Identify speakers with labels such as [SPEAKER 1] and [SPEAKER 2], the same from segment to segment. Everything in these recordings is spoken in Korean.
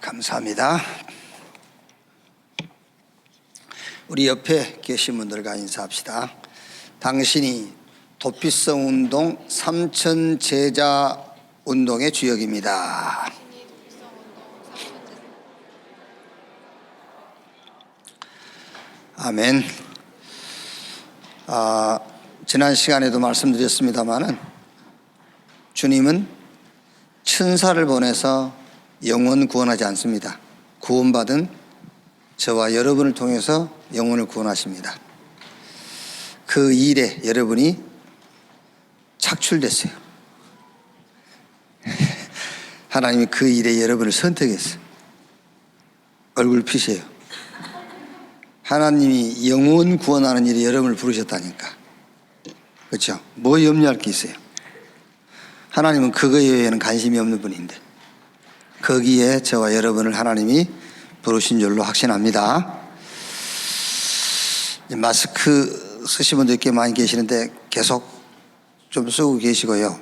[SPEAKER 1] 감사합니다. 우리 옆에 계신 분들과 인사합시다. 당신이 도피성 운동 삼천 제자 운동의 주역입니다. 아멘. 지난 시간에도 말씀드렸습니다마는 주님은 천사를 보내서 영혼 구원하지 않습니다. 구원받은 저와 여러분을 통해서 영혼을 구원하십니다. 그 일에 여러분이 착출됐어요. 하나님이 그 일에 여러분을 선택했어요. 얼굴 피세요. 하나님이 영혼 구원하는 일에 여러분을 부르셨다니까. 그렇죠? 뭐 염려할 게 있어요? 하나님은 그거 외에는 관심이 없는 분인데 거기에 저와 여러분을 하나님이 부르신 줄로 확신합니다. 마스크 쓰신 분들 꽤 많이 계시는데 계속 좀 쓰고 계시고요.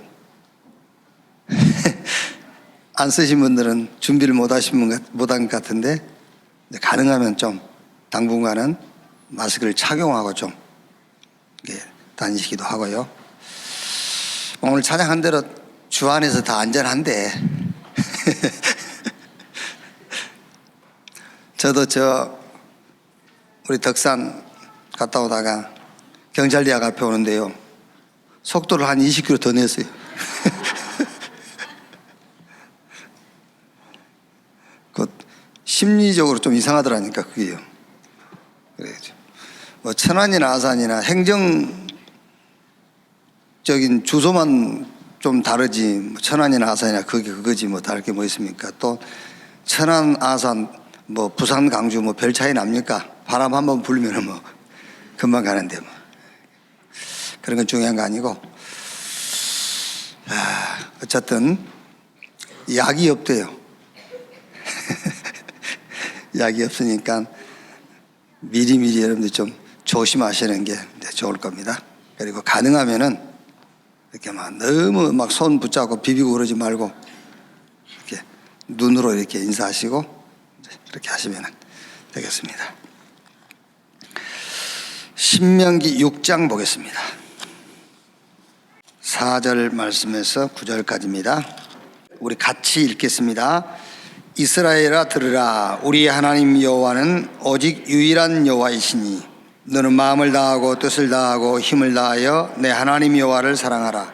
[SPEAKER 1] 안 쓰신 분들은 준비를 못한 것 같은데 가능하면 좀 당분간은 마스크를 착용하고 좀 다니시기도 하고요. 오늘 찬양한 대로 주 안에서 다 안전한데 저도 우리 덕산 갔다 오다가 경찰대학 앞에 오는데요, 속도를 한 20km 더 냈어요. 그 심리적으로 좀 이상하더라니까 그게요. 그래야죠. 뭐 천안이나 아산이나 행정적인 주소만 좀 다르지, 천안이나 아산이나 그거지 뭐 다를 게 뭐 있습니까? 또 천안, 아산, 뭐 부산, 강주 뭐 별 차이 납니까? 바람 한번 불면은 뭐 금방 가는데 뭐 그런 건 중요한 거 아니고, 어쨌든 약이 없대요. 약이 없으니까 미리미리 여러분들 좀 조심하시는 게 좋을 겁니다. 그리고 가능하면은 이렇게 너무 손 붙잡고 비비고 그러지 말고 이렇게 눈으로 이렇게 인사하시고 이렇게 하시면 되겠습니다. 신명기 6장 보겠습니다. 4절 말씀에서 9절까지입니다. 우리 같이 읽겠습니다. 이스라엘아 들으라. 우리 하나님 여호와는 오직 유일한 여호와이시니 너는 마음을 다하고 뜻을 다하고 힘을 다하여 내 하나님 여호와를 사랑하라.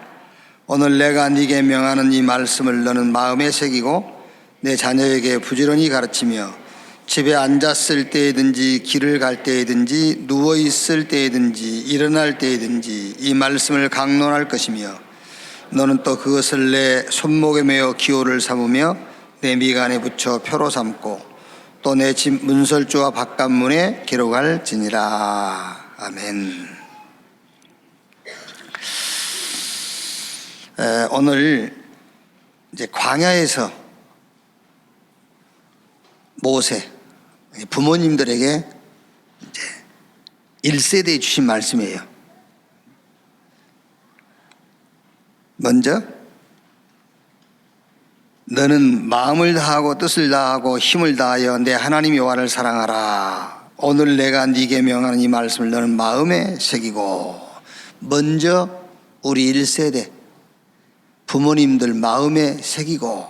[SPEAKER 1] 오늘 내가 네게 명하는 이 말씀을 너는 마음에 새기고 내 자녀에게 부지런히 가르치며 집에 앉았을 때이든지 길을 갈 때이든지 누워있을 때이든지 일어날 때이든지 이 말씀을 강론할 것이며 너는 또 그것을 내 손목에 메어 기호를 삼으며 내 미간에 붙여 표로 삼고 또 내 집 문설주와 바깥문에 기록할지니라. 아멘. 오늘 이제 광야에서 모세 부모님들에게 이제 1세대에 주신 말씀이에요. 먼저 너는 마음을 다하고 뜻을 다하고 힘을 다하여 내 하나님 여호와를 사랑하라. 오늘 내가 네게 명하는 이 말씀을 너는 마음에 새기고. 먼저 우리 1세대 부모님들 마음에 새기고,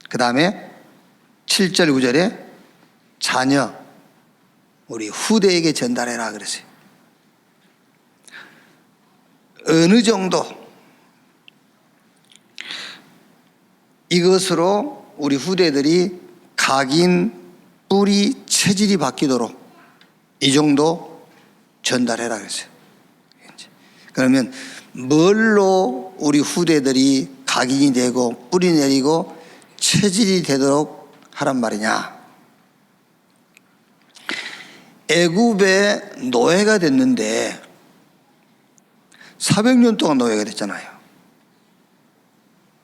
[SPEAKER 1] 그 다음에 7절 9절에 자녀 우리 후대에게 전달해라 그랬어요. 어느 정도 이것으로 우리 후대들이 각인, 뿌리, 체질이 바뀌도록 이 정도 전달해라 그랬어요. 그러면 뭘로 우리 후대들이 각인이 되고 뿌리 내리고 체질이 되도록 하란 말이냐? 애굽의 노예가 됐는데 400년 동안 노예가 됐잖아요.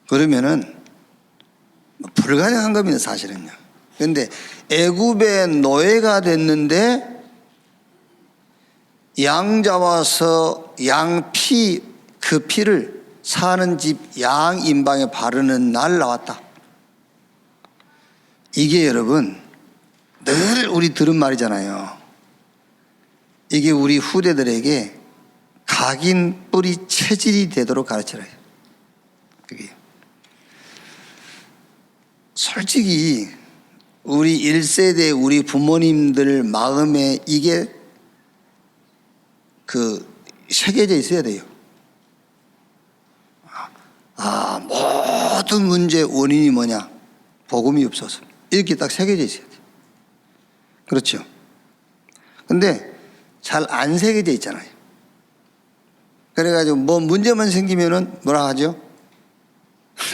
[SPEAKER 1] 그러면은 불가능한 겁니다, 사실은요. 그런데 애굽의 노예가 됐는데 양 잡아서 양 그 피를 사는 집 양 인방에 바르는 날 나왔다. 이게 여러분 늘 우리 들은 말이잖아요. 이게 우리 후대들에게 각인 뿌리 체질이 되도록 가르쳐라. 그게 솔직히 우리 1세대 우리 부모님들 마음에 이게 새겨져 있어야 돼요. 모든 문제의 원인이 뭐냐? 복음이 없어서. 이렇게 딱 새겨져 있어야 돼요. 그렇죠? 근데 잘 안 새겨져 있잖아요. 그래가지고 뭐 문제만 생기면은 뭐라 하죠?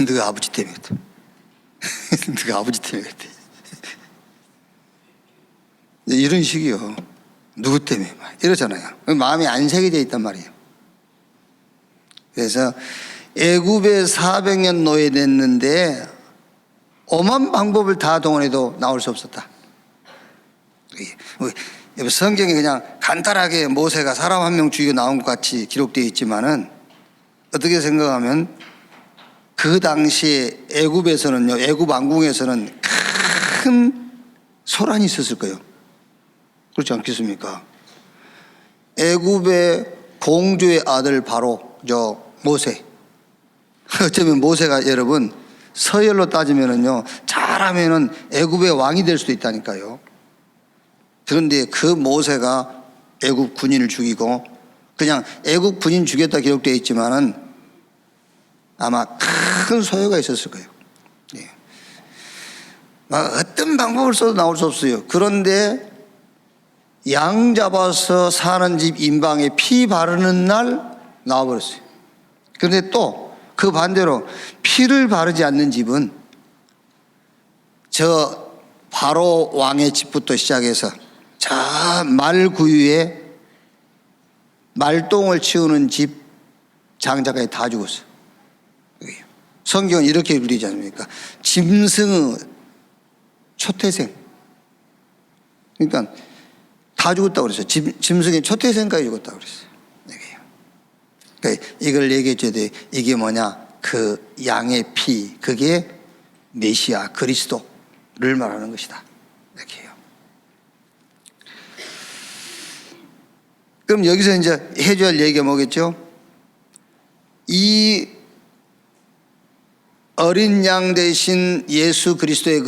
[SPEAKER 1] 너가 아버지 때문에 그랬다. 너가 아버지 때문에 그랬다. 이런 식이요. 누구 때문에 이러잖아요. 마음이 안 새겨져 있단 말이에요. 그래서 애굽에 400년 노예됐는데 오만 방법을 다 동원해도 나올 수 없었다. 성경에 그냥 간단하게 모세가 사람 한 명 죽이고 나온 것 같이 기록되어 있지만은 어떻게 생각하면 그 당시에 애굽에서는요, 애굽 왕궁에서는 큰 소란이 있었을 거예요. 그렇지 않겠습니까? 애굽의 공주의 아들 바로 모세. 어쩌면 모세가 여러분 서열로 따지면은요, 잘하면은 애굽의 왕이 될 수도 있다니까요. 그런데 그 모세가 애굽 군인을 죽이고 그냥 애굽 군인 죽였다 기록되어 있지만은 아마 큰 소요가 있었을 거예요. 예. 어떤 방법을 써도 나올 수 없어요. 그런데 양 잡아서 사는 집 인방에 피 바르는 날 나와버렸어요. 그런데 또 그 반대로 피를 바르지 않는 집은 저 바로 왕의 집부터 시작해서 저 말구유에 말똥을 치우는 집 장자까지 다 죽었어요. 성경은 이렇게 그리지 않습니까? 짐승의 초태생. 그러니까 다 죽었다고 그랬어요. 짐승의 초태생까지 죽었다고 그랬어요. 그러니까 이걸 얘기해 줘야 돼. 이게 뭐냐? 그 양의 피, 그게 메시아 그리스도를 말하는 것이다. 이렇게 해요. 그럼 여기서 이제 해줘야 할 얘기가 뭐겠죠? 이 어린 양 대신 예수 그리스도의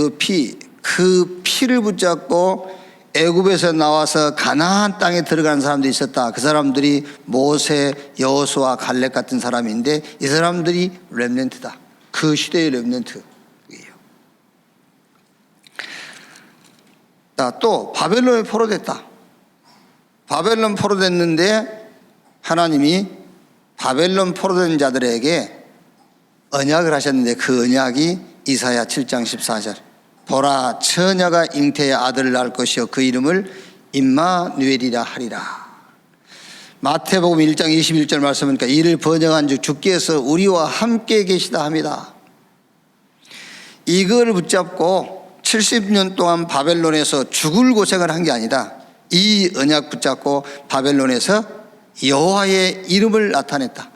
[SPEAKER 1] 그 피를 붙잡고 애굽에서 나와서 가나안 땅에 들어가는 사람들이 있었다. 그 사람들이 모세, 여호수아, 갈렙 같은 사람인데 이 사람들이 렘넌트다. 그 시대의 렘넌트예요. 또 바벨론에 포로됐다. 바벨론 포로됐는데 하나님이 바벨론 포로된 자들에게 언약을 하셨는데 그 언약이 이사야 7장 14절. 보라, 처녀가 잉태의 아들을 낳을 것이요 그 이름을 임마누엘이라 하리라. 마태복음 1장 21절 말씀하니까 이를 번역한 즉 주께서 우리와 함께 계시다 합니다. 이걸 붙잡고 70년 동안 바벨론에서 죽을 고생을 한 게 아니다. 이 언약 붙잡고 바벨론에서 여호와의 이름을 나타냈다.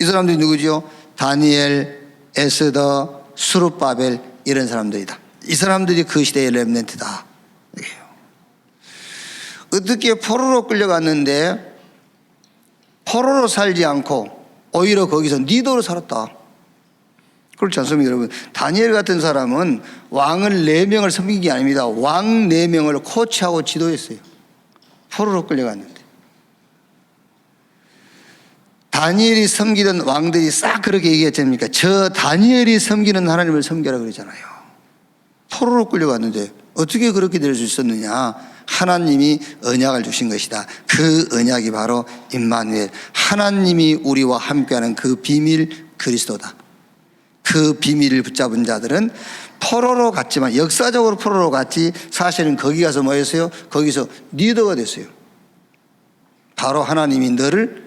[SPEAKER 1] 이 사람들이 누구죠? 다니엘, 에스더, 수룹바벨 이런 사람들이다. 이 사람들이 그 시대의 렘넌트다. 어떻게 포로로 끌려갔는데 포로로 살지 않고 오히려 거기서 리더로 살았다. 그렇지 않습니까 여러분? 다니엘 같은 사람은 왕을 4명을 섬긴 게 아닙니다. 왕 4명을 코치하고 지도했어요. 포로로 끌려갔는데. 다니엘이 섬기던 왕들이 싹 그렇게 얘기했지 않습니까? 저 다니엘이 섬기는 하나님을 섬겨라 그러잖아요. 포로로 끌려갔는데 어떻게 그렇게 될 수 있었느냐? 하나님이 언약을 주신 것이다. 그 언약이 바로 임마누엘, 하나님이 우리와 함께하는 그 비밀 그리스도다. 그 비밀을 붙잡은 자들은 포로로 갔지만 역사적으로 포로로 갔지 사실은 거기 가서 뭐 했어요? 거기서 리더가 됐어요. 바로 하나님이 너를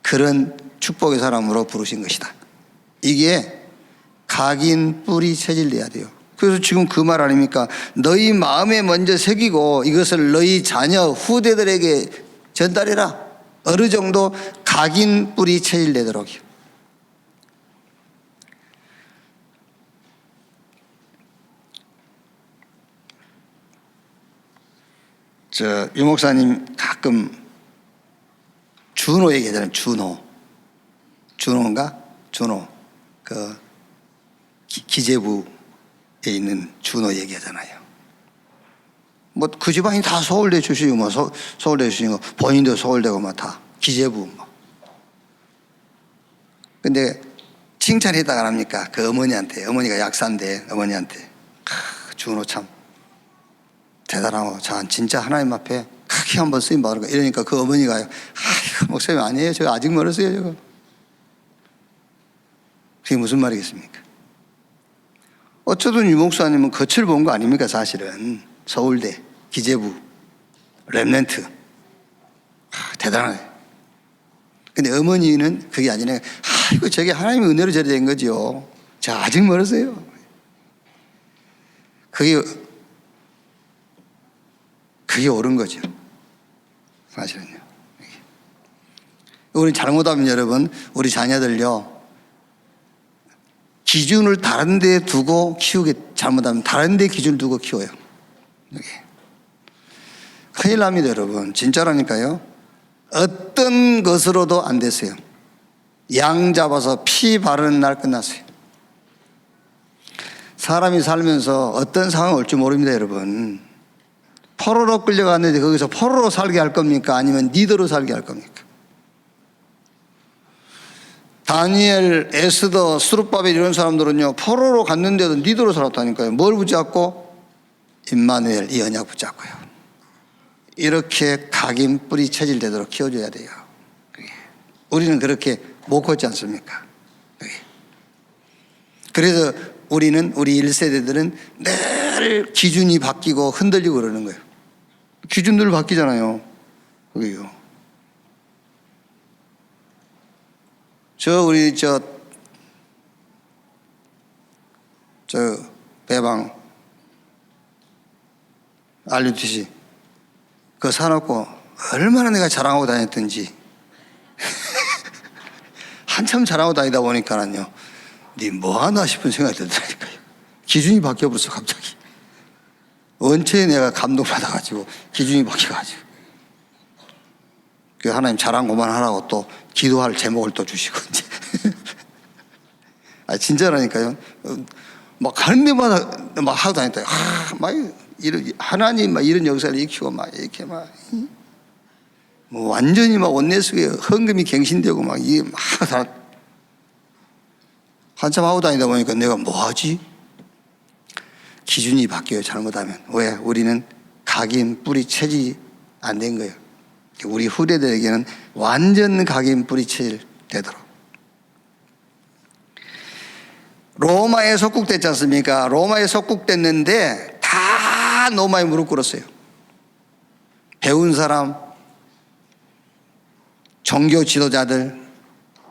[SPEAKER 1] 그런 축복의 사람으로 부르신 것이다. 이게 각인 뿌리 체질돼야 돼요. 그래서 지금 그 말 아닙니까? 너희 마음에 먼저 새기고 이것을 너희 자녀 후대들에게 전달해라. 어느 정도 각인 뿌리 체질되도록요. 유 목사님 가끔 준호 얘기하잖아요. 준호인가? 준호. 그 기재부에 있는 준호 얘기하잖아요. 뭐 그 집안이 다 서울대 출신이고 뭐 서울대 출신이고 본인도 서울대고 뭐 다 기재부 뭐. 근데 칭찬했다가 합니까? 그 어머니한테, 어머니가 약사인데 어머니한테 준호 참 대단하고 자 진짜 하나님 앞에 크게 한번 쓰임 받을 거 이러니까 그 어머니가요. 목사님 아니에요. 저 아직 멀었어요. 저거. 그게 무슨 말이겠습니까? 어쩌든 유 목사님은 겉을 본 거 아닙니까? 사실은 서울대, 기재부, 랩런트 대단하네. 근데 어머니는 그게 아니라 이거 저게 하나님의 은혜로 저리 된 거죠. 저 아직 멀었어요. 그게 옳은 거죠. 사실은요. 우리 잘못하면 여러분, 우리 자녀들요, 기준을 다른 데 두고 키우게, 잘못하면 다른 데 기준을 두고 키워요. 여기. 큰일 납니다, 여러분. 진짜라니까요. 어떤 것으로도 안 됐어요. 양 잡아서 피 바르는 날 끝났어요. 사람이 살면서 어떤 상황이 올지 모릅니다, 여러분. 포로로 끌려갔는데 거기서 포로로 살게 할 겁니까? 아니면 리더로 살게 할 겁니까? 다니엘, 에스더, 스룹바벨 이런 사람들은요, 포로로 갔는데도 리더로 살았다니까요. 뭘 붙잡고? 임마누엘, 이 언약 붙잡고요. 이렇게 각인 뿌리 체질되도록 키워줘야 돼요. 우리는 그렇게 못 컸지 않습니까? 그래서 우리 1세대들은 늘 기준이 바뀌고 흔들리고 그러는 거예요. 기준들 바뀌잖아요. 그게요. 우리 배방 RUTC 그거 사놓고 얼마나 내가 자랑하고 다녔던지 한참 자랑하고 다니다 보니까는요, 니 뭐하나 싶은 생각이 들더라니까요. 기준이 바뀌어버렸어 갑자기. 원체에 내가 감동받아가지고 기준이 바뀌어가지고 그 하나님 자랑 그만하라고 또 기도할 제목을 또 주시고 이제 진짜라니까요. 막 가는 데마다 막 하고 다녔다. 막 이런 하나님 막 이런 역사를 익히고 막 이렇게 막 뭐 완전히 막 원내 속에 헌금이 갱신되고 막 이게 막 한참 하고 다니다 보니까 내가 뭐 하지? 기준이 바뀌어요. 잘못하면. 왜? 우리는 각인 뿌리 체질이 안 된 거예요. 우리 후대들에게는 완전 각인 뿌리 체질 되도록. 로마에 속국됐지 않습니까? 로마에 속국됐는데 다 로마에 무릎 꿇었어요. 배운 사람, 종교 지도자들,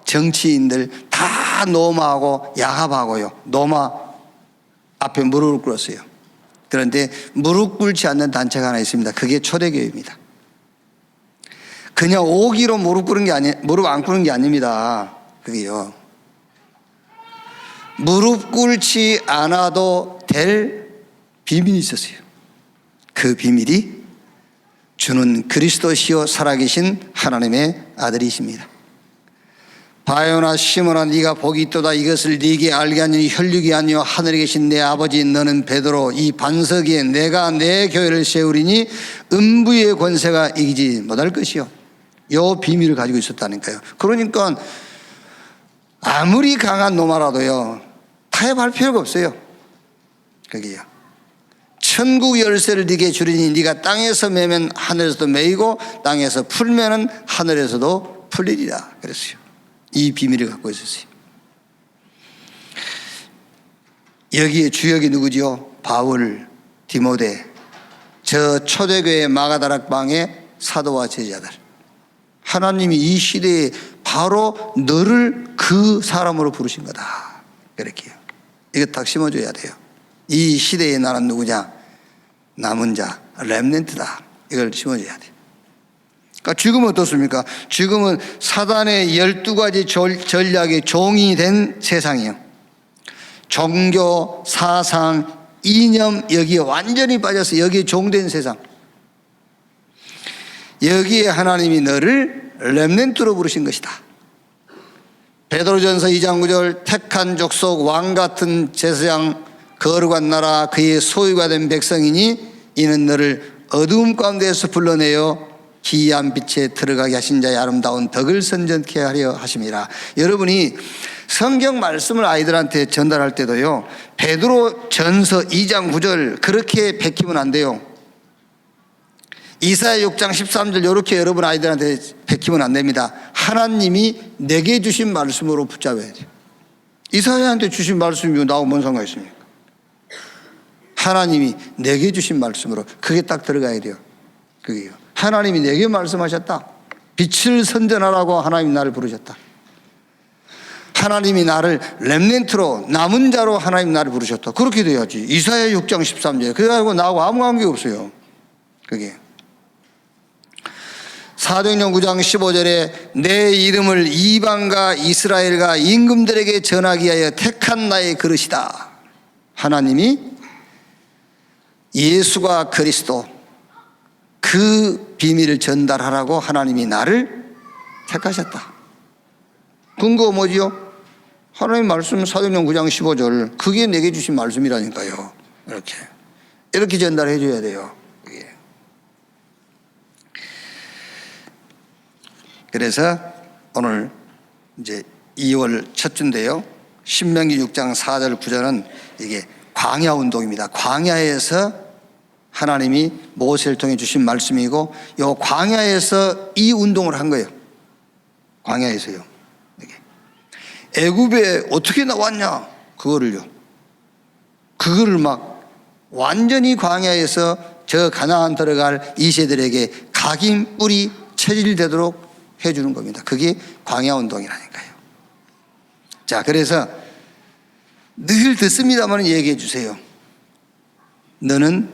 [SPEAKER 1] 정치인들 다 로마하고 야합하고요, 로마 앞에 무릎을 꿇었어요. 그런데 무릎 꿇지 않는 단체가 하나 있습니다. 그게 초대교회입니다. 그냥 오기로 무릎 안 꿇는 게 아닙니다. 그게요, 무릎 꿇지 않아도 될 비밀이 있었어요. 그 비밀이 주는 그리스도시요 살아계신 하나님의 아들이십니다. 바요나 시몬아, 네가 복이 있도다. 이것을 네게 알게 하니 혈육이 아니요 하늘에 계신 내 아버지. 너는 베드로, 이 반석 위에 내가 내 교회를 세우리니 음부의 권세가 이기지 못할 것이요. 요 비밀을 가지고 있었다니까요. 그러니까 아무리 강한 노마라도요, 타협할 필요가 없어요. 그게요, 천국 열쇠를 네게 주리니 네가 땅에서 매면 하늘에서도 매이고 땅에서 풀면은 하늘에서도 풀리리라 그랬어요. 이 비밀을 갖고 있었어요. 여기에 주역이 누구지요? 바울, 디모데, 저 초대교회 마가다락방의 사도와 제자들. 하나님이 이 시대에 바로 너를 그 사람으로 부르신 거다. 그렇게요. 이거 딱 심어줘야 돼요. 이 시대의 나는 누구냐? 남은 자, 렘넌트다. 이걸 심어줘야 돼요. 그러니까 지금은 어떻습니까? 지금은 사단의 12가지 전략의 종이 된 세상이에요. 종교, 사상, 이념 여기에 완전히 빠져서 여기에 종된 세상. 여기에 하나님이 너를 렘넌트로 부르신 것이다. 베드로전서 2장 9절 택한 족속 왕 같은 제사장 거룩한 나라 그의 소유가 된 백성이니 이는 너를 어두움 가운데에서 불러내어 기이한 빛에 들어가게 하신 자의 아름다운 덕을 선전케 하려 하심이라. 여러분이 성경 말씀을 아이들한테 전달할 때도요, 베드로전서 2장 9절 그렇게 베끼면 안 돼요. 이사야 6장 13절 이렇게 여러분 아이들한테 베끼면 안 됩니다. 하나님이 내게 주신 말씀으로 붙잡아야 돼요. 이사야한테 주신 말씀이 나하고 뭔 상관이 있습니까? 하나님이 내게 주신 말씀으로 그게 딱 들어가야 돼요. 그게요. 하나님이 내게 말씀하셨다. 빛을 선전하라고 하나님이 나를 부르셨다. 하나님이 나를 렘넌트로 남은 자로 하나님 나를 부르셨다. 그렇게 돼야지. 이사야 6장 13절 그래가지고 나하고 아무 관계 없어요. 그게 사도행전 9장 15절에 내 이름을 이방과 이스라엘과 임금들에게 전하기 위하여 택한 나의 그릇이다. 하나님이 예수가 그리스도 그 비밀을 전달하라고 하나님이 나를 택하셨다. 근거 뭐지요? 하나님 말씀 사도행전 9장 15절 그게 내게 주신 말씀이라니까요. 이렇게 전달해 줘야 돼요. 그래서 오늘 이제 2월 첫 주인데요. 신명기 6장 4절 9절은 이게 광야 운동입니다. 광야에서 하나님이 모세를 통해 주신 말씀이고 이 광야에서 이 운동을 한 거예요. 광야에서요. 애굽에 어떻게 나왔냐? 그거를 막 완전히 광야에서 저 가나안 들어갈 이세들에게 각인 뿔이 체질되도록 해주는 겁니다. 그게 광야 운동이라니까요. 자, 그래서 늘 듣습니다만 얘기해 주세요. 너는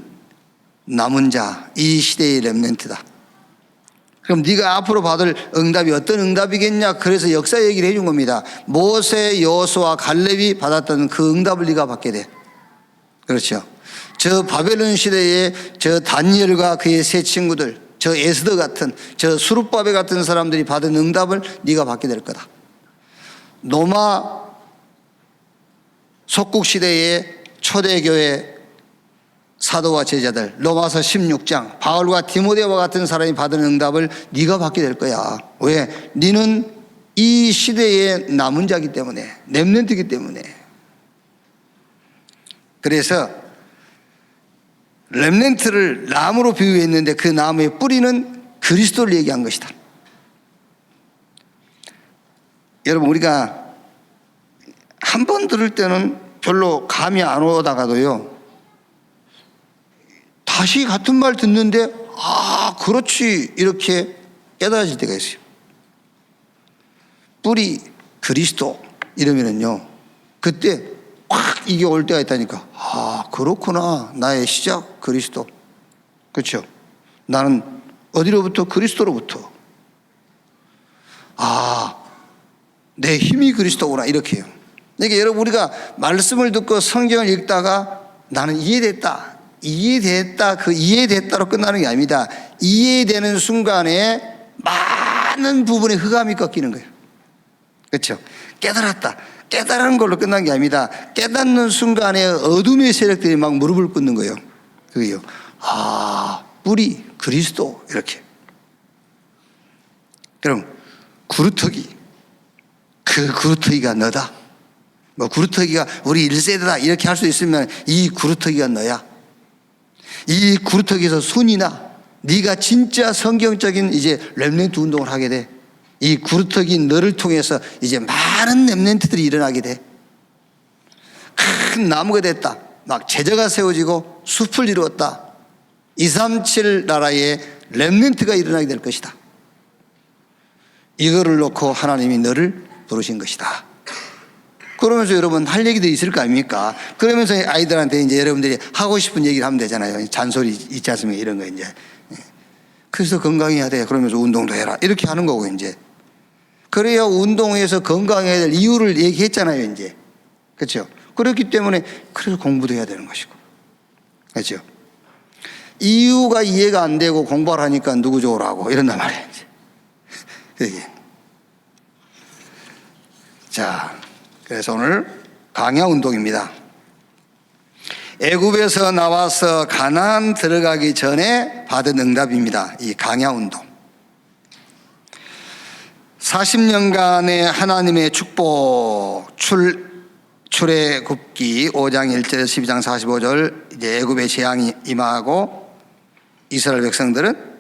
[SPEAKER 1] 남은 자, 이 시대의 렘넌트다. 그럼 네가 앞으로 받을 응답이 어떤 응답이겠냐? 그래서 역사 얘기를 해준 겁니다. 모세, 여호수아, 갈렙이 받았던 그 응답을 네가 받게 돼. 그렇죠. 저 바벨론 시대에 저 다니엘과 그의 세 친구들, 저 에스더 같은, 저 수룹바벨 같은 사람들이 받은 응답을 네가 받게 될 거다. 로마 속국 시대의 초대교회 사도와 제자들, 로마서 16장 바울과 디모데와 같은 사람이 받은 응답을 네가 받게 될 거야. 왜? 네는 이 시대의 남은 자이기 때문에, 렘넌트이기 때문에. 그래서 렘넌트를 나무로 비유했는데 그 나무의 뿌리는 그리스도를 얘기한 것이다. 여러분, 우리가 한 번 들을 때는 별로 감이 안 오다가도요, 다시 같은 말 듣는데 아 그렇지 이렇게 깨달아질 때가 있어요. 뿌리 그리스도 이러면은요, 그때 확 이게 올 때가 있다니까. 아 그렇구나, 나의 시작 그리스도. 그렇죠. 나는 어디로부터? 그리스도로부터. 아 내 힘이 그리스도구나, 이렇게 해요. 그러니까 여러분, 우리가 말씀을 듣고 성경을 읽다가 나는 이해됐다, 그 이해됐다로 끝나는 게 아닙니다. 이해되는 순간에 많은 부분에 흑암이 꺾이는 거예요. 그렇죠. 깨달았다, 깨달은 걸로 끝난 게 아닙니다. 깨닫는 순간에 어둠의 세력들이 막 무릎을 꿇는 거예요. 그게요. 아 뿌리 그리스도, 이렇게. 그럼 구루터기, 그 구루터기가 너다. 뭐 구루터기가 우리 1세대다 이렇게 할 수 있으면 이 구루터기가 너야. 이 구루터기에서 손이 나. 네가 진짜 성경적인 이제 렘넌트 운동을 하게 돼. 이 구루터기 너를 통해서 이제 많은 렘넌트들이 일어나게 돼. 큰 나무가 됐다. 막 제자가 세워지고 숲을 이루었다. 237 나라의 렘넌트가 일어나게 될 것이다. 이거를 놓고 하나님이 너를 부르신 것이다. 그러면서 여러분 할 얘기도 있을 거 아닙니까? 그러면서 아이들한테 이제 여러분들이 하고 싶은 얘기를 하면 되잖아요. 잔소리 있지 않습니까? 이런 거 이제. 그래서 건강해야 돼. 그러면서 운동도 해라. 이렇게 하는 거고 이제. 그래야 운동해서 건강해야 될 이유를 얘기했잖아요, 이제. 그렇죠? 그렇기 때문에 그래서 공부도 해야 되는 것이고. 그렇죠? 이유가 이해가 안 되고 공부를 하니까 누구 좋으라고 이런단 말이에요. 이게. 자, 그래서 오늘 강야 운동입니다. 애굽에서 나와서 가나안 들어가기 전에 받은 응답입니다. 이 강야 운동. 40년간의 하나님의 축복, 출애굽기 5장 1절에서 12장 45절, 이제 애굽의 재앙이 임하고 이스라엘 백성들은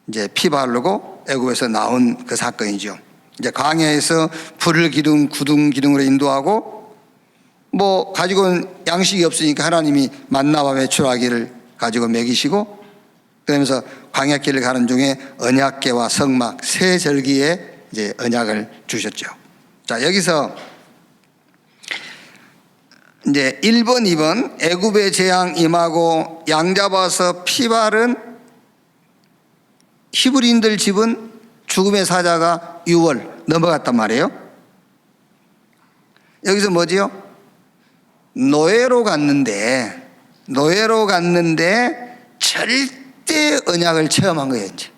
[SPEAKER 1] 이제 피 바르고 애굽에서 나온 그 사건이죠. 이제 광야에서 불을 기둥으로 인도하고, 뭐 가지고는 양식이 없으니까 하나님이 만나와 메추라기를 가지고 먹이시고, 그러면서 광야길을 가는 중에 언약궤와 성막 세 절기에 이제 언약을 주셨죠. 자, 여기서 이제 1번, 2번 애굽의 재앙 임하고 양 잡아서 피 바른 히브리인들 집은 죽음의 사자가 6월 넘어갔단 말이에요. 여기서 뭐지요? 노예로 갔는데 절대 언약을 체험한 거예요. 이제.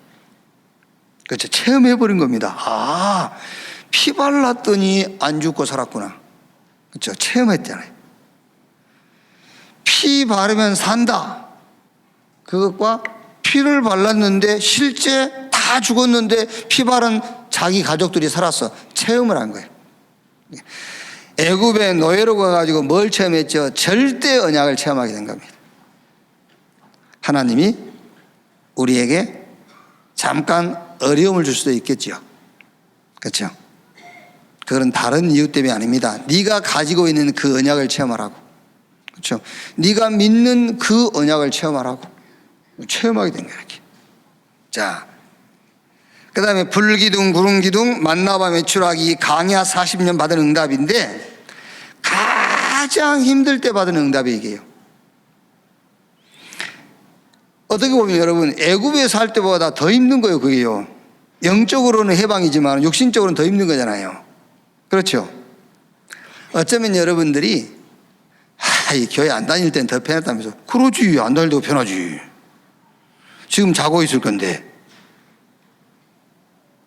[SPEAKER 1] 그렇죠. 체험해버린 겁니다. 아, 피 발랐더니 안 죽고 살았구나. 그렇죠. 체험했잖아요. 피 바르면 산다. 그것과 피를 발랐는데 실제 다 죽었는데 피 바른 자기 가족들이 살았어. 체험을 한 거예요. 애굽에 노예로 가가지고 뭘 체험했죠? 절대 언약을 체험하게 된 겁니다. 하나님이 우리에게 잠깐 어려움을 줄 수도 있겠죠. 그렇죠? 그건 다른 이유 때문이 아닙니다. 네가 가지고 있는 그 언약을 체험하라고. 그렇죠? 네가 믿는 그 언약을 체험하라고. 체험하게 된 거예요. 이렇게. 자, 그 다음에 불기둥, 구름기둥, 만나와 메추라기, 강야 40년 받은 응답인데 가장 힘들 때 받은 응답이 이게요. 어떻게 보면 여러분 애굽에 살 때보다 더 힘든 거예요. 그게요. 영적으로는 해방이지만 육신적으로는 더 힘든 거잖아요. 그렇죠? 어쩌면 여러분들이 이 교회 안 다닐 땐 더 편했다면서. 그러지, 안 다닐 때도 편하지. 지금 자고 있을 건데.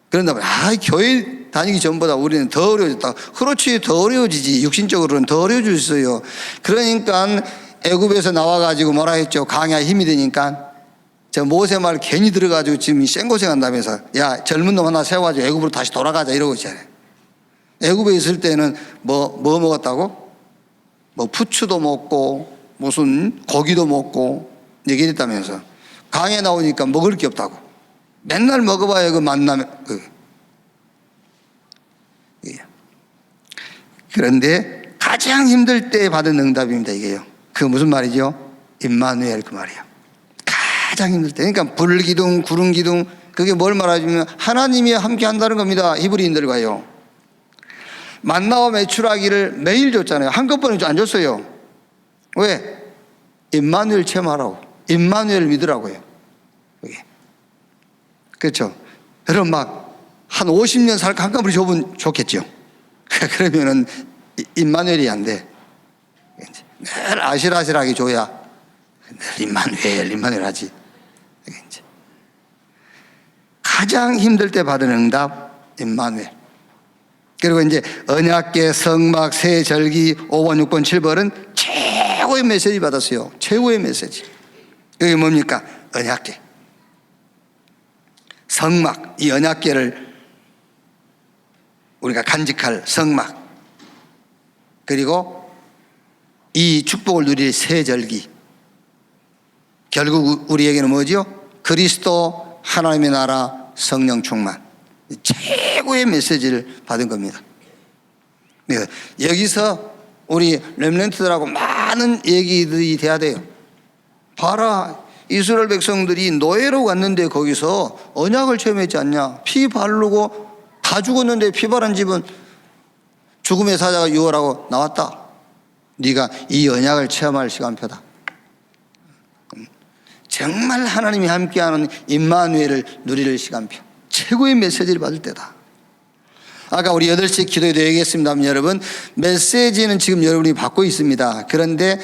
[SPEAKER 1] 그런다면 교회 다니기 전보다 우리는 더 어려워졌다. 그렇지, 더 어려워지지. 육신적으로는 더 어려워질 수 있어요. 그러니까 애굽에서 나와가지고 뭐라 했죠? 강야에 힘이 되니까 저 모세 말 괜히 들어가지고 지금 생고생한다면서, 야, 젊은 놈 하나 세워가지고 애굽으로 다시 돌아가자 이러고 있잖아요. 애굽에 있을 때는 뭐 먹었다고? 뭐 푸추도 먹고 무슨 고기도 먹고 얘기했다면서. 강에 나오니까 먹을 게 없다고. 맨날 먹어봐야 그 만나면 그런데 가장 힘들 때 받은 응답입니다. 이게요. 그 무슨 말이죠? 임마누엘 그 말이에요. 가장 힘들 때. 그러니까 불기둥, 구름기둥, 그게 뭘 말하냐면 하나님이 함께 한다는 겁니다. 히브리인들과요. 만나와 메추라기를 매일 줬잖아요. 한꺼번에 안 줬어요. 왜? 임마누엘 체험하라고. 임마누엘 믿으라고요. 그게. 그렇죠. 여러분 막 한 50년 살까 한꺼번에 줘보면 좋겠죠. 그러면은 임마누엘이 안 돼. 늘 아실아실하게 줘야 늘 임마누엘 하지. 가장 힘들 때 받은 응답 임마누엘. 그리고 이제 언약궤, 성막, 세 절기, 5번, 6번, 7번은 최고의 메시지 받았어요. 최고의 메시지. 그게 뭡니까? 언약궤. 성막, 이 언약궤를 우리가 간직할 성막, 그리고 이 축복을 누릴 세 절기. 결국 우리에게는 뭐죠? 그리스도, 하나님의 나라, 성령 충만. 최고의 메시지를 받은 겁니다. 여기서 우리 렘넌트들하고 많은 얘기들이 돼야 돼요. 봐라, 이스라엘 백성들이 노예로 갔는데 거기서 언약을 체험했지 않냐? 피 바르고 다 죽었는데 피 바른 집은 죽음의 사자가 유월하고 나왔다. 네가 이 언약을 체험할 시간표다. 정말 하나님이 함께하는 임마누엘을 누릴 시간표. 최고의 메시지를 받을 때다. 아까 우리 8시 기도에도 얘기했습니다만 여러분, 메시지는 지금 여러분이 받고 있습니다. 그런데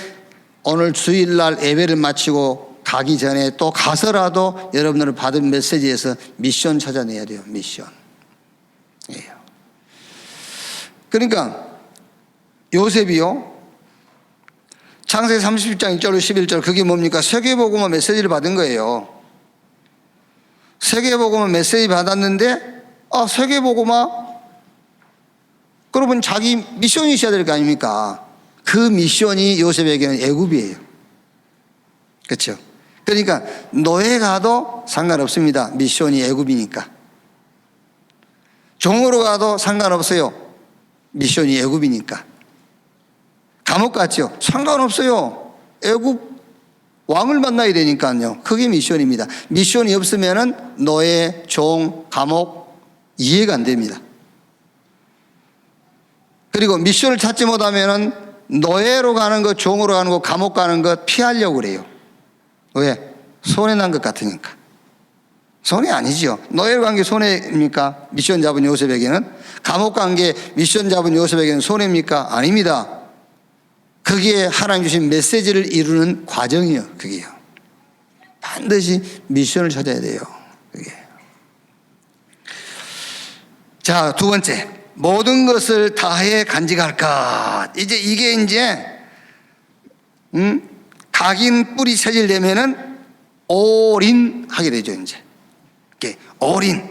[SPEAKER 1] 오늘 주일날 예배를 마치고 가기 전에 또 가서라도 여러분들은 받은 메시지에서 미션 찾아내야 돼요. 미션. 예. 그러니까 요셉이요, 창세기 30장 1절로 11절, 그게 뭡니까? 세계복음화 메시지를 받은 거예요. 세계복음화 메시지 받았는데, 세계복음화, 그러면 자기 미션이 있어야 될 거 아닙니까? 그 미션이 요셉에게는 애굽이에요. 그렇죠? 그러니까 노예 가도 상관없습니다. 미션이 애굽이니까. 종으로 가도 상관없어요. 미션이 애굽이니까. 감옥 갔죠? 상관없어요. 애굽 왕을 만나야 되니까요. 그게 미션입니다. 미션이 없으면은 노예, 종, 감옥 이해가 안 됩니다. 그리고 미션을 찾지 못하면은 노예로 가는 것, 종으로 가는 것, 감옥 가는 것 피하려고 그래요. 왜? 손해 난 것 같으니까. 손해 아니죠. 노예로 간 게 손해입니까? 미션 잡은 요셉에게는. 감옥 간 게 미션 잡은 요셉에게는 손해입니까? 아닙니다. 그게 하나님 주신 메시지를 이루는 과정이에요. 그게요. 반드시 미션을 찾아야 돼요. 그게. 자, 두 번째, 모든 것을 다해 간직할까. 이게 각인 뿌리 체질되면은 올인 하게 되죠. 이제 올인,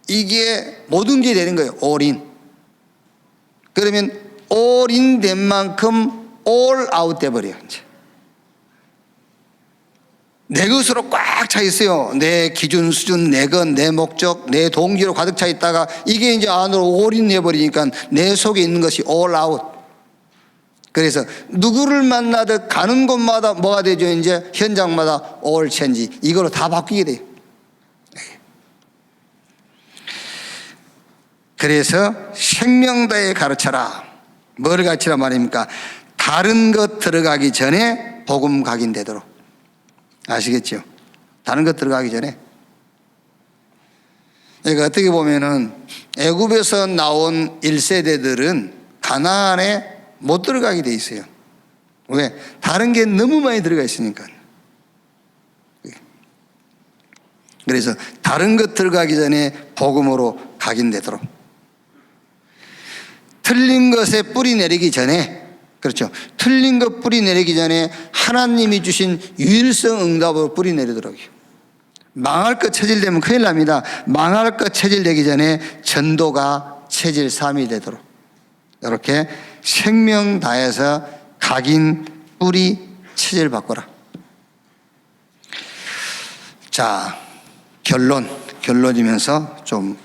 [SPEAKER 1] 이게 모든 게 되는 거예요. 올인. 그러면 올인 된 만큼 올 아웃 돼버려요. 이제 내 것으로 꽉 차 있어요. 내 기준, 수준, 내 것, 내 목적, 내 동기로 가득 차 있다가 이게 이제 안으로 올인해 버리니까 내 속에 있는 것이 올 아웃. 그래서 누구를 만나든 가는 곳마다 뭐가 되죠? 이제 현장마다 올 체인지, 이걸로 다 바뀌게 돼요. 그래서 생명다에 가르쳐라. 뭘 가르치라 말입니까? 다른 것 들어가기 전에 복음 각인되도록. 아시겠죠? 다른 것 들어가기 전에. 그러니까 어떻게 보면은 애굽에서 나온 1세대들은 가나안에 못 들어가게 돼 있어요. 왜? 다른 게 너무 많이 들어가 있으니까. 그래서 다른 것 들어가기 전에 복음으로 각인되도록. 틀린 것에 뿌리 내리기 전에, 그렇죠, 틀린 것 뿌리 내리기 전에 하나님이 주신 유일성 응답으로 뿌리 내리도록요. 망할 것 체질되면 큰일 납니다. 망할 것 체질되기 전에 전도가 체질 3이 되도록 이렇게 생명 다해서 각인 뿌리 체질 바꿔라. 자, 결론이면서 좀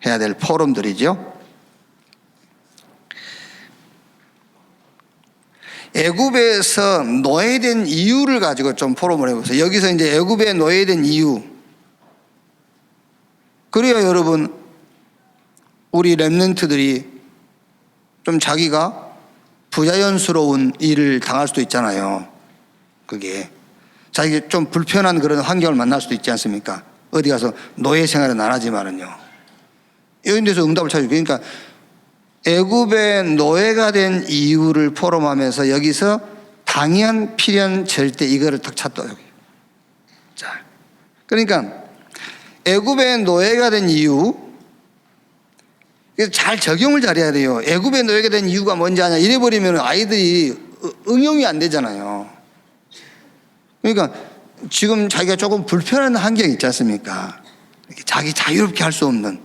[SPEAKER 1] 해야 될 포럼들이죠. 애굽에서 노예된 이유를 가지고 좀 포럼을 해보세요. 여기서 이제 애굽에 노예된 이유. 그래야 여러분, 우리 렘넌트들이 좀 자기가 부자연스러운 일을 당할 수도 있잖아요. 그게 자기 좀 불편한 그런 환경을 만날 수도 있지 않습니까? 어디 가서 노예 생활은 안 하지만은요. 이런 데서 응답을 찾아요. 그러니까 애굽의 노예가 된 이유를 포럼하면서 여기서 당연, 필연, 절대 이거를 딱 찾더라고요. 자, 그러니까 애굽의 노예가 된 이유, 잘 적용을 잘해야 돼요. 애굽의 노예가 된 이유가 뭔지 아냐 이래버리면 아이들이 응용이 안 되잖아요. 그러니까 지금 자기가 조금 불편한 환경이 있지 않습니까? 자기 자유롭게 할 수 없는,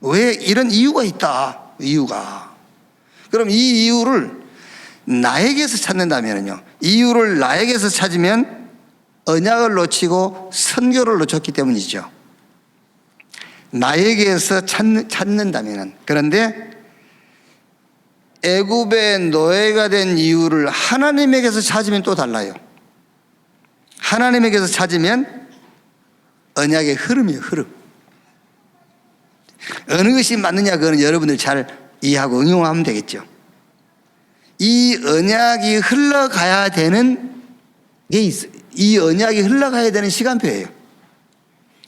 [SPEAKER 1] 왜 이런 이유가 있다. 이유가. 그럼 이 이유를 나에게서 찾는다면요, 이유를 나에게서 찾으면 언약을 놓치고 선교를 놓쳤기 때문이죠. 나에게서 찾는다면은. 그런데 애굽의 노예가 된 이유를 하나님에게서 찾으면 또 달라요. 하나님에게서 찾으면 언약의 흐름이에요. 흐름. 어느 것이 맞느냐, 그거는 여러분들 잘 이해하고 응용하면 되겠죠. 이 언약이 흘러가야 되는 게 있어요. 이 언약이 흘러가야 되는 시간표예요.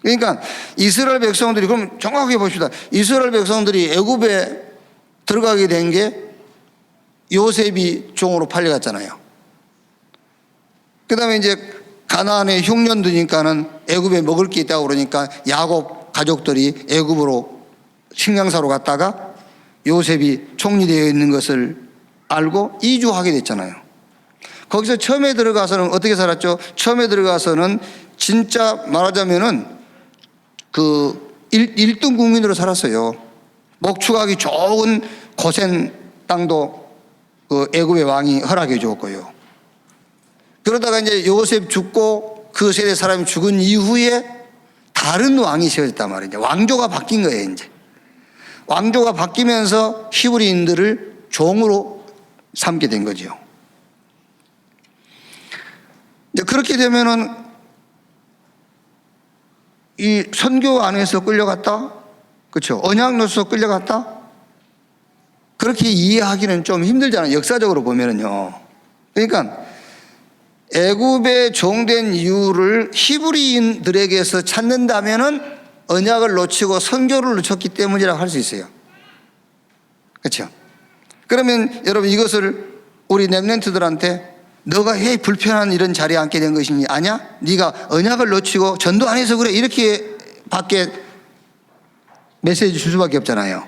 [SPEAKER 1] 그러니까 이스라엘 백성들이, 그럼 정확하게 봅시다. 이스라엘 백성들이 애굽에 들어가게 된 게 요셉이 종으로 팔려갔잖아요. 그 다음에 이제 가나안에 흉년 드니까는 애굽에 먹을 게 있다고 그러니까 야곱 가족들이 애굽으로 식량사로 갔다가 요셉이 총리되어 있는 것을 알고 이주하게 됐잖아요. 거기서 처음에 들어가서는 어떻게 살았죠? 처음에 들어가서는 진짜 말하자면은 그 1등 국민으로 살았어요. 목축하기 좋은 고센 땅도 그 애굽의 왕이 허락해 주었고요. 그러다가 이제 요셉 죽고 그 세대 사람이 죽은 이후에 다른 왕이 세워졌단 말이에요. 왕조가 바뀐 거예요, 이제. 왕조가 바뀌면서 히브리인들을 종으로 삼게 된 거죠. 이제 그렇게 되면은 이 선교 안에서 끌려갔다? 그렇죠. 언약로서 끌려갔다? 그렇게 이해하기는 좀 힘들잖아요. 역사적으로 보면은요. 그러니까 애굽에 종된 이유를 히브리인들에게서 찾는다면은 언약을 놓치고 선교를 놓쳤기 때문이라고 할 수 있어요. 그렇죠? 그러면 여러분 이것을 우리 렘넌트들한테 너가 왜 불편한 이런 자리에 앉게 된 것이니? 아니야? 네가 언약을 놓치고 전도 안 해서 그래 이렇게 밖에 메시지 줄 수밖에 없잖아요.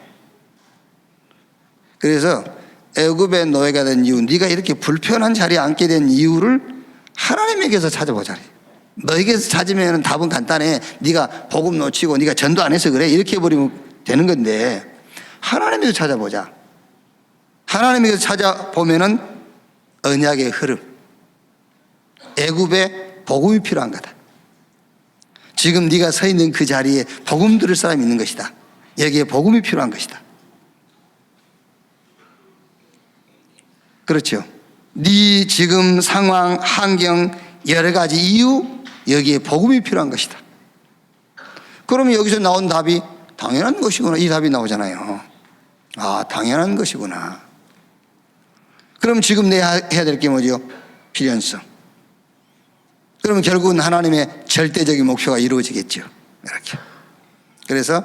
[SPEAKER 1] 그래서 애굽의 노예가 된 이유, 네가 이렇게 불편한 자리에 앉게 된 이유를 하나님에게서 찾아보자. 너에게서 찾으면 답은 간단해. 네가 복음 놓치고 네가 전도 안 해서 그래 이렇게 해버리면 되는 건데 하나님에서 찾아보자. 하나님에게서 찾아보면은 언약의 흐름, 애굽에 복음이 필요한 거다. 지금 네가 서 있는 그 자리에 복음 들을 사람이 있는 것이다. 여기에 복음이 필요한 것이다. 그렇죠. 네 지금 상황, 환경, 여러 가지 이유, 여기에 복음이 필요한 것이다. 그러면 여기서 나온 답이 당연한 것이구나. 이 답이 나오잖아요. 아, 당연한 것이구나. 그럼 지금 내가 해야 될 게 뭐죠? 필연성. 그러면 결국은 하나님의 절대적인 목표가 이루어지겠죠. 이렇게. 그래서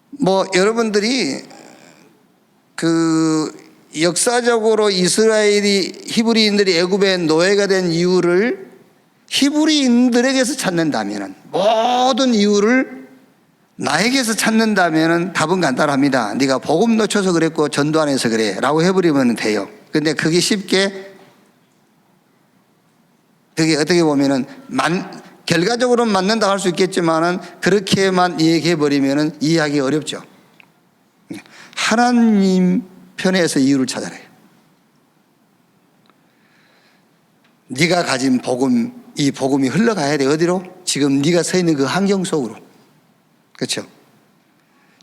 [SPEAKER 1] 뭐 여러분들이 그 역사적으로 이스라엘이 히브리인들이 애굽의 노예가 된 이유를 히브리인들에게서 찾는다면, 모든 이유를 나에게서 찾는다면 답은 간단합니다. 네가 복음 놓쳐서 그랬고 전도 안 해서 그래 라고 해버리면 돼요. 근데 그게 쉽게, 그게 어떻게 보면은 결과적으로는 맞는다 할 수 있겠지만은 그렇게만 얘기해버리면은 이해하기 어렵죠. 하나님 편에서 이유를 찾아라. 네가 가진 복음, 이 복음이 흘러가야 돼. 어디로? 지금 네가 서 있는 그 환경 속으로. 그렇죠?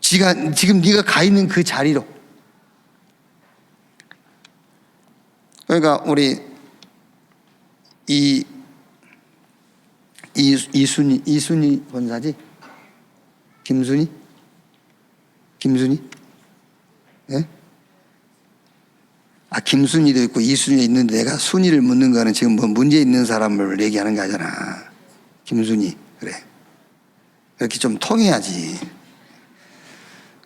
[SPEAKER 1] 지금 네가 가 있는 그 자리로. 그러니까 우리 이순이 권사지? 김순이? 예? 아, 김순이도 있고 이순이도 있는데 내가 순이를 묻는 거는 지금 뭐 문제 있는 사람을 얘기하는 거 아니잖아. 김순이, 그래. 이렇게 좀 통해야지.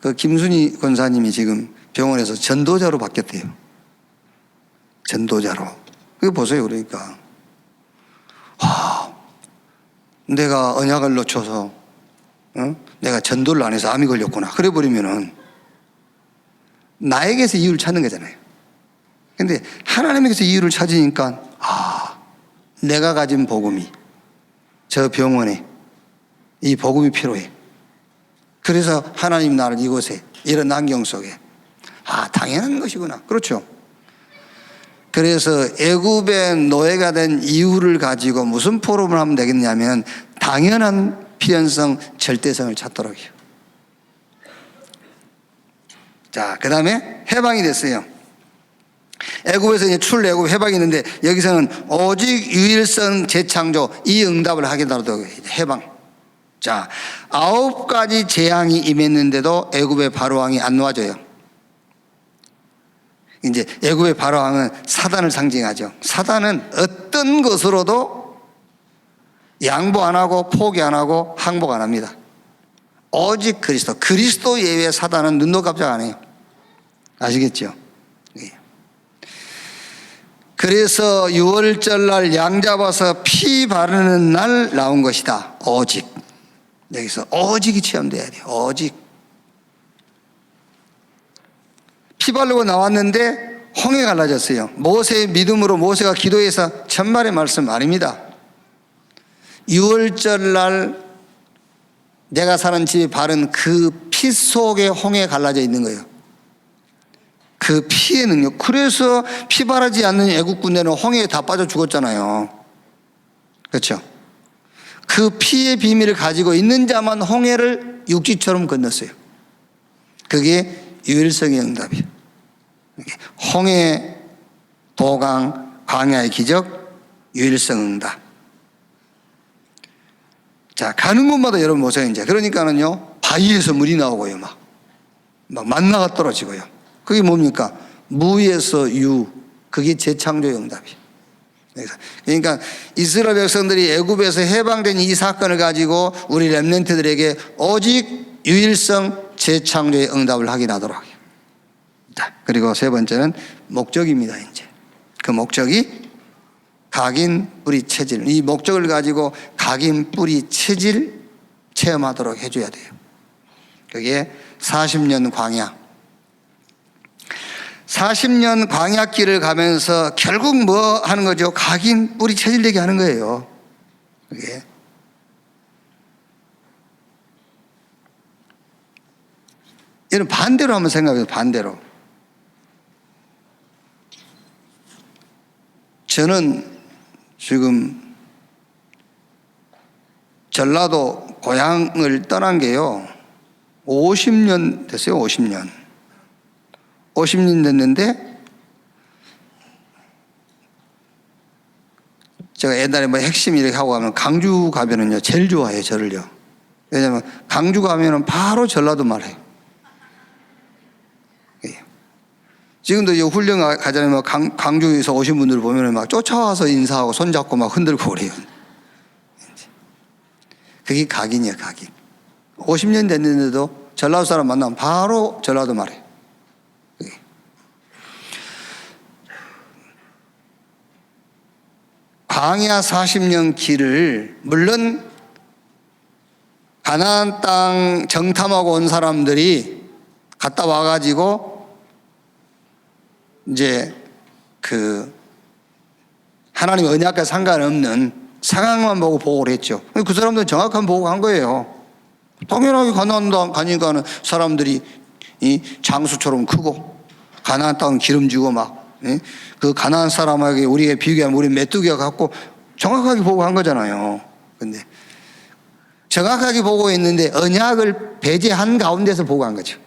[SPEAKER 1] 그 김순이 권사님이 지금 병원에서 전도자로 바뀌었대요. 전도자로. 그거 보세요. 그러니까. 와, 내가 언약을 놓쳐서, 내가 전도를 안 해서 암이 걸렸구나. 그래 버리면은 나에게서 이유를 찾는 거잖아요. 근데 하나님에게서 이유를 찾으니까, 아, 내가 가진 복음이 저 병원에 이 복음이 필요해. 그래서 하나님 나를 이곳에 이런 환경 속에, 아, 당연한 것이구나. 그렇죠. 그래서 애굽의 노예가 된 이유를 가지고 무슨 포럼을 하면 되겠냐면 당연한 필연성, 절대성을 찾도록 해요. 자, 그 다음에 해방이 됐어요. 애굽에서 이제 출애굽 해방이 있는데 여기서는 오직 유일성 재창조, 이 응답을 하겠다고 해방. 자, 9가지 재앙이 임했는데도 애굽의 바로왕이 안 놓아져요. 이제 애굽의 바로왕은 사단을 상징하죠. 사단은 어떤 것으로도 양보 안 하고 포기 안 하고 항복 안 합니다. 오직 그리스도 예외 사단은 눈도 깜짝 안 해요. 아시겠죠? 그래서 유월절 날 양 잡아서 피 바르는 날 나온 것이다. 오직. 여기서 오직이 체험돼야 돼요. 오직. 피 바르고 나왔는데 홍해 갈라졌어요. 모세의 믿음으로 모세가 기도해서 천만의 말씀 아닙니다. 유월절 날 내가 사는 집에 바른 그 피 속에 홍해 갈라져 있는 거예요. 그 피의 능력. 그래서 피 바르지 않는 애국 군대는 홍해에 다 빠져 죽었잖아요. 그렇죠? 그 피의 비밀을 가지고 있는 자만 홍해를 육지처럼 건넜어요. 그게 유일성의 응답이에요. 홍해, 도강, 광야의 기적, 유일성 응답. 자, 가는 곳마다 여러분 보세요. 이제 그러니까는요, 바위에서 물이 나오고요, 막 만나가 떨어지고요. 그게 뭡니까? 무에서 유. 그게 재창조의 응답이에요. 그러니까 이스라엘 백성들이 애굽에서 해방된 이 사건을 가지고 우리 렘넌트들에게 오직 유일성 재창조의 응답을 확인하도록 하게요. 자, 그리고 세 번째는 목적입니다. 이제 그 목적이 각인 뿌리 체질. 이 목적을 가지고 각인 뿌리 체질 체험하도록 해줘야 돼요. 그게 40년 광야. 40년 광야길을 가면서 결국 뭐 하는 거죠? 각인 뿌리 체질되게 하는 거예요. 그게. 이런 반대로 한번 생각해요. 반대로. 저는 지금 전라도 고향을 떠난 게요 50년 됐어요. 50년 됐는데 제가 옛날에 뭐 핵심 이렇게 하고 가면 강주 가면은요 제일 좋아해요. 저를요. 왜냐하면 강주 가면은 바로 전라도 말해요. 지금도 훈련 가잖아요. 뭐 강주에서 오신 분들 보면 막 쫓아와서 인사하고 손잡고 막 흔들고 그래요. 그게 각인이에요. 각인. 50년 됐는데도 전라도 사람 만나면 바로 전라도 말해요. 광야 40년 길을 물론 가나안 땅 정탐하고 온 사람들이 갔다 와가지고 이제 그 하나님 언약과 상관없는 상황만 보고 보고를 했죠. 그 사람들은 정확한 보고를 한 거예요. 당연하게 가나안 땅 가니까는 사람들이 이 장수처럼 크고 가나안 땅은 기름지고 막 그 가나안 사람에게 우리가 비교하면 우리 메뚜기가 같고 정확하게 보고한 거잖아요. 근데 정확하게 보고 있는데 언약을 배제한 가운데서 보고한 거죠.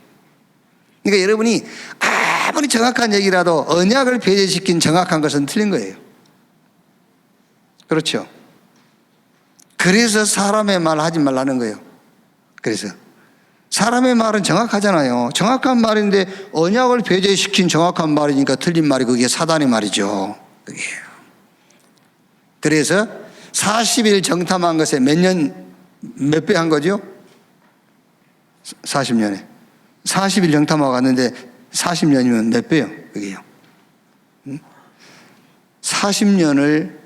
[SPEAKER 1] 그러니까 여러분이 아무리 정확한 얘기라도 언약을 배제시킨 정확한 것은 틀린 거예요. 그렇죠? 그래서 사람의 말 하지 말라는 거예요. 그래서 사람의 말은 정확하잖아요. 정확한 말인데 언약을 배제시킨 정확한 말이니까 틀린 말이 그게 사단의 말이죠. 그게. 그래서 40일 정탐한 것에 몇 배 한 거죠? 40년에 40일 정탐하고 갔는데 40년이면 몇 배요? 그게요. 40년을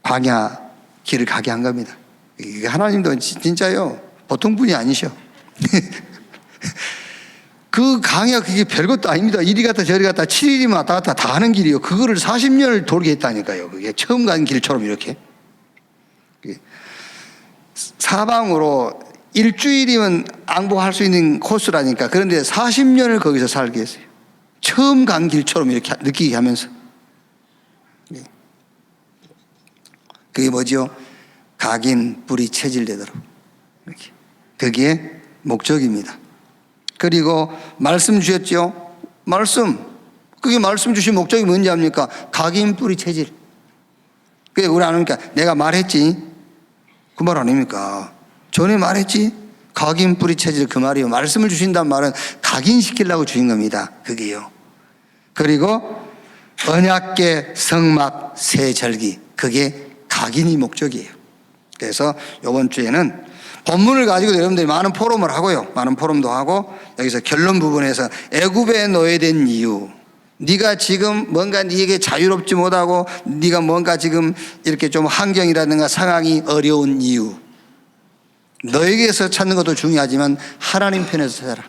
[SPEAKER 1] 광야 길을 가게 한 겁니다. 하나님도 진짜요 보통 분이 아니셔. 그 광야 그게 별것도 아닙니다. 이리 갔다 저리 갔다 7일이면 왔다 갔다 다 하는 길이요. 그거를 40년을 돌게 했다니까요. 그게 처음 간 길처럼 이렇게. 사방으로 일주일이면 앙복할 수 있는 코스라니까. 그런데 40년을 거기서 살게 했어요. 처음 간 길처럼 이렇게 느끼게 하면서. 그게 뭐죠? 각인 뿌리 체질되도록. 그게 목적입니다. 그리고 말씀 주셨죠? 말씀. 그게 말씀 주신 목적이 뭔지 압니까? 각인 뿌리 체질. 그게 우리 아니까 내가 말했지. 그 말 아닙니까? 전에 말했지. 각인 뿌리 체질 그 말이요. 말씀을 주신다는 말은 각인시키려고 주신 겁니다. 그게요. 그리고 언약궤 성막 세절기. 그게 각인이 목적이에요. 그래서 이번 주에는 본문을 가지고 여러분들이 많은 포럼을 하고요. 많은 포럼도 하고 여기서 결론 부분에서 애굽에 노예된 이유 네가 지금 뭔가 네게 자유롭지 못하고 네가 뭔가 지금 이렇게 좀 환경이라든가 상황이 어려운 이유, 너에게서 찾는 것도 중요하지만 하나님 편에서 찾아라.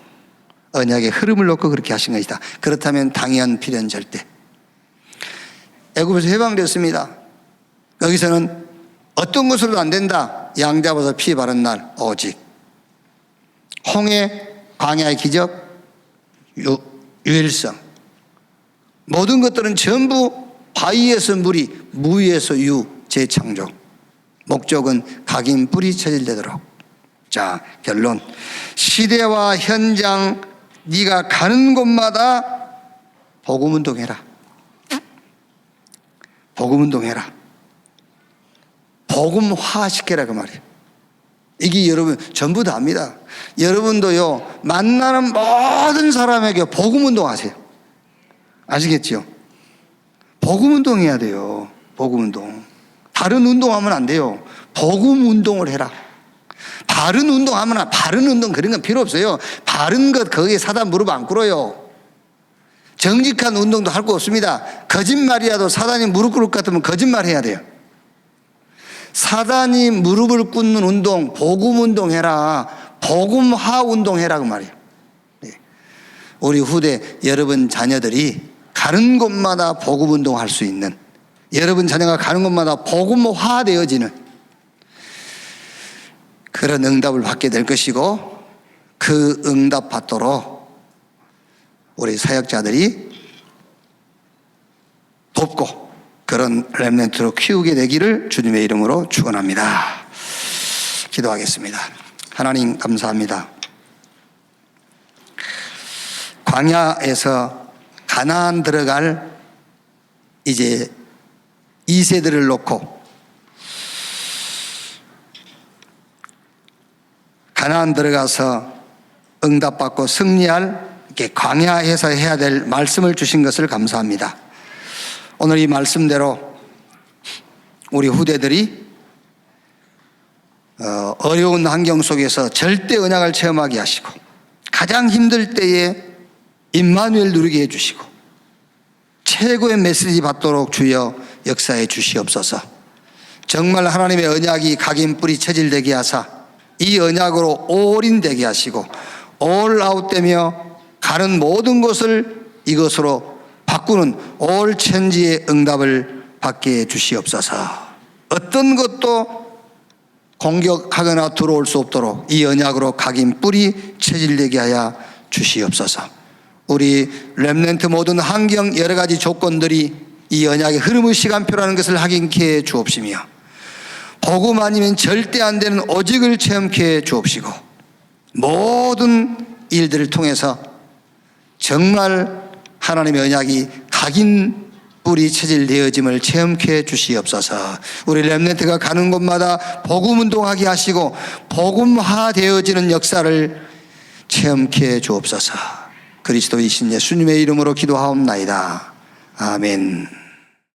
[SPEAKER 1] 언약의 흐름을 놓고 그렇게 하신 것이다. 그렇다면 당연 필연 절대. 애굽에서 해방되었습니다. 여기서는 어떤 것으로도 안 된다. 양 잡아서 피 바른 날 오직 홍해, 광야의 기적, 유일성, 모든 것들은 전부 바위에서 물이, 무위에서 유, 재창조. 목적은 각인 뿌리 체질되도록. 자, 결론. 시대와 현장, 네가 가는 곳마다 복음운동해라. 복음운동해라. 복음화시켜라 그 말이에요. 이게 여러분 전부 다 압니다. 여러분도요, 만나는 모든 사람에게 복음운동하세요. 아시겠죠? 복음운동해야 돼요. 복음운동. 다른 운동하면 안 돼요. 복음운동을 해라. 바른 운동하면, 바른 운동 그런 건 필요 없어요. 바른 것 거기에 사단 무릎 안 꿇어요. 정직한 운동도 할 거 없습니다. 거짓말이라도 사단이 무릎 꿇을 것 같으면 거짓말 해야 돼요. 사단이 무릎을 꿇는 운동, 복음 운동해라. 복음화 운동해라 그 말이에요. 우리 후대 여러분 자녀들이 가는 곳마다 복음 운동할 수 있는, 여러분 자녀가 가는 곳마다 복음화 되어지는 그런 응답을 받게 될 것이고, 그 응답 받도록 우리 사역자들이 돕고 그런 렘넌트로 키우게 되기를 주님의 이름으로 축원합니다. 기도하겠습니다. 하나님 감사합니다. 광야에서 가나안 들어갈 이제 2세들을 놓고 가나안 들어가서 응답받고 승리할 이렇게 광야에서 해야 될 말씀을 주신 것을 감사합니다. 오늘 이 말씀대로 우리 후대들이 어려운 환경 속에서 절대 언약을 체험하게 하시고, 가장 힘들 때에 임마누엘 누리게 해주시고, 최고의 메시지 받도록 주여 역사해 주시옵소서. 정말 하나님의 언약이 각인 뿌리 체질되게 하사 이 언약으로 올인되게 하시고, 올아웃되며 가는 모든 것을 이것으로 바꾸는 올 천지의 응답을 받게 해 주시옵소서. 어떤 것도 공격하거나 들어올 수 없도록 이 언약으로 각인 뿌리 체질되게 하여 주시옵소서. 우리 렘넌트 모든 환경 여러 가지 조건들이 이 언약의 흐름의 시간표라는 것을 확인케 해 주옵시며, 복음 아니면 절대 안 되는 오직을 체험케 해 주옵시고, 모든 일들을 통해서 정말 하나님의 언약이 각인 뿌리 체질되어짐을 체험케 해 주시옵소서. 우리 렘넌트가 가는 곳마다 복음 운동하게 하시고 복음화 되어지는 역사를 체험케 해 주옵소서. 그리스도이신 예수님의 이름으로 기도하옵나이다. 아멘.